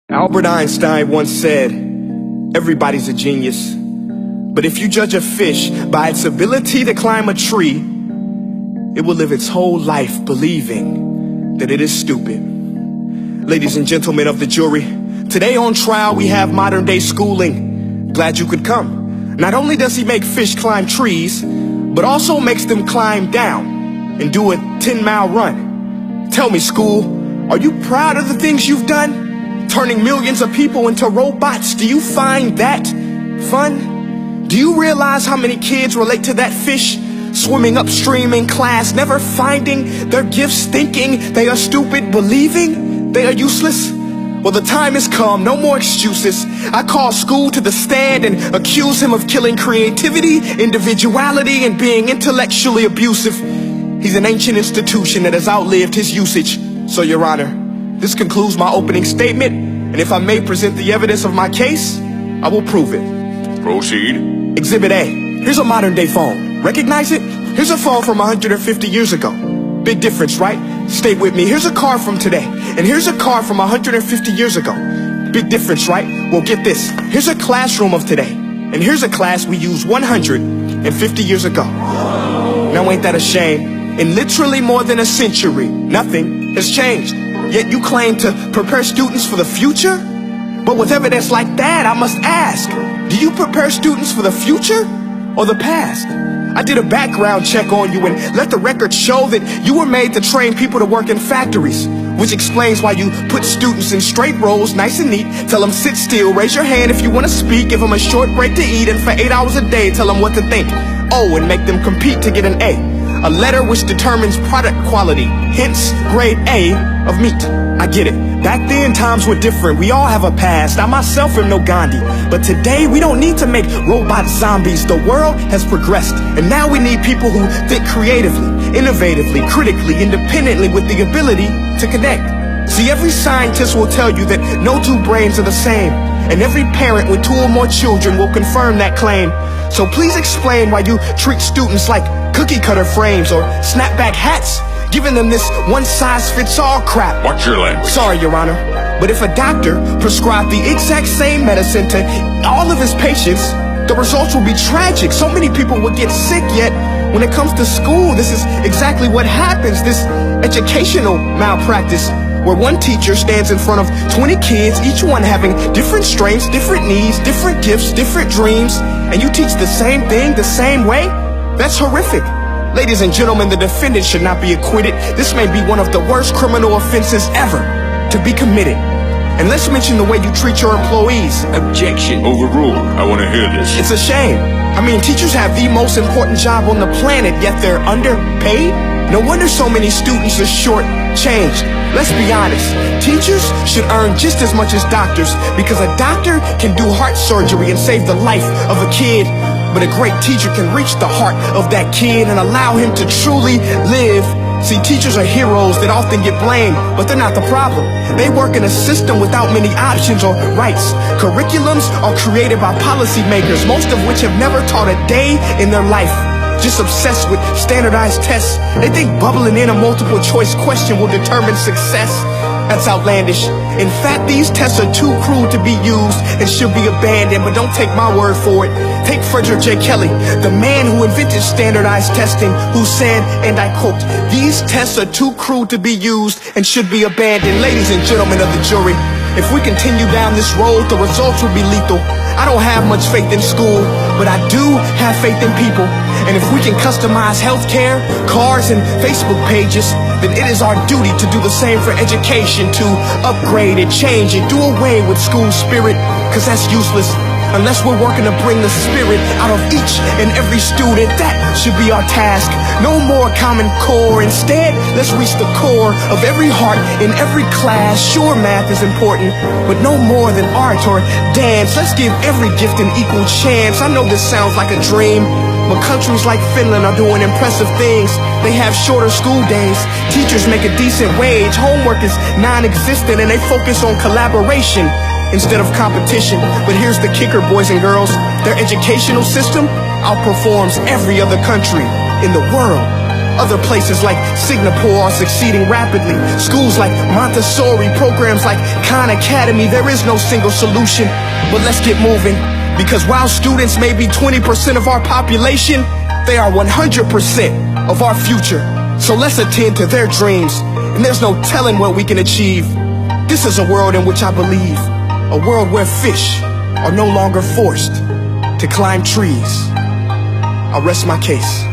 Albert Einstein once said, everybody's a genius, but if you judge a fish by its ability to climb a tree, it will live its whole life believing that it is stupid. Ladies and gentlemen of the jury, today on trial we have modern day schooling. Glad you could come. Not only does he make fish climb trees, but also makes them climb down and do a 10-mile run. Tell me, school, are you proud of the things you've done? Turning millions of people into robots, do you find that fun? Do you realize how many kids relate to that fish swimming upstream in class, never finding their gifts, thinking they are stupid, believing they are useless? Well, the time has come, no more excuses. I call school to the stand and accuse him of killing creativity, individuality, and being intellectually abusive. He's an ancient institution that has outlived his usage. So, Your Honor, this concludes my opening statement, and if I may present the evidence of my case, I will prove it. Proceed. Exhibit A. Here's a modern day phone. Recognize it? Here's a phone from 150 years ago. Big difference, right? Stay with me. Here's a car from today, and here's a car from 150 years ago. Big difference, right? Well, get this. Here's a classroom of today, and here's a class we used 150 years ago. Now ain't that a shame? In literally more than a century, nothing has changed. Yet you claim to prepare students for the future? But with evidence like that, I must ask, do you prepare students for the future or the past? I did a background check on you and let the record show that you were made to train people to work in factories, which explains why you put students in straight rows, nice and neat, tell them sit still, raise your hand if you want to speak, give them a short break to eat, and for 8 hours a day, tell them what to think. Oh, and make them compete to get an A letter which determines product quality, hence grade A of meat. I get it. Back then, times were different. We all have a past. I myself am no Gandhi. But today, we don't need to make robot zombies. The world has progressed. And now we need people who think creatively, innovatively, critically, independently, with the ability to connect. See, every scientist will tell you that no two brains are the same. And every parent with 2 or more children will confirm that claim. So please explain why you treat students like cookie cutter frames or snapback hats, giving them this one-size-fits-all crap. Watch your language. Sorry, Your Honor, but if a doctor prescribed the exact same medicine to all of his patients, the results will be tragic. So many people will get sick, yet when it comes to school, this is exactly what happens. This educational malpractice, where one teacher stands in front of 20 kids, each one having different strengths, different needs, different gifts, different dreams, and you teach the same thing the same way? That's horrific. Ladies and gentlemen, the defendant should not be acquitted. This may be one of the worst criminal offenses ever to be committed. And let's mention the way you treat your employees. Objection. Overruled. I want to hear this. It's a shame. I mean, teachers have the most important job on the planet, yet they're underpaid? No wonder so many students are short-changed. Let's be honest. Teachers should earn just as much as doctors, because a doctor can do heart surgery and save the life of a kid. But a great teacher can reach the heart of that kid and allow him to truly live. See, teachers are heroes that often get blamed, but they're not the problem. They work in a system without many options or rights. Curriculums are created by policymakers, most of which have never taught a day in their life. Just obsessed with standardized tests. They think bubbling in a multiple choice question will determine success. That's outlandish. In fact, these tests are too cruel to be used and should be abandoned, but don't take my word for it. Take Frederick J. Kelly, the man who invented standardized testing, who said, and I quote, "These tests are too cruel to be used and should be abandoned." Ladies and gentlemen of the jury, if we continue down this road, the results will be lethal. I don't have much faith in school, but I do have faith in people. And if we can customize healthcare, cars, and Facebook pages, then it is our duty to do the same for education, to upgrade and change and do away with school spirit, because that's useless. Unless we're working to bring the spirit out of each and every student, that should be our task. No more Common Core. Instead, let's reach the core of every heart in every class. Sure, math is important, but no more than art or dance. Let's give every gift an equal chance. I know this sounds like a dream, but countries like Finland are doing impressive things. They have shorter school days. Teachers make a decent wage. Homework is non-existent, and they focus on collaboration instead of competition. But here's the kicker, boys and girls. Their educational system outperforms every other country in the world. Other places like Singapore are succeeding rapidly. Schools like Montessori, programs like Khan Academy, there is no single solution. But let's get moving, because while students may be 20% of our population, they are 100% of our future. So let's attend to their dreams, and there's no telling what we can achieve. This is a world in which I believe, a world where fish are no longer forced to climb trees. I'll rest my case.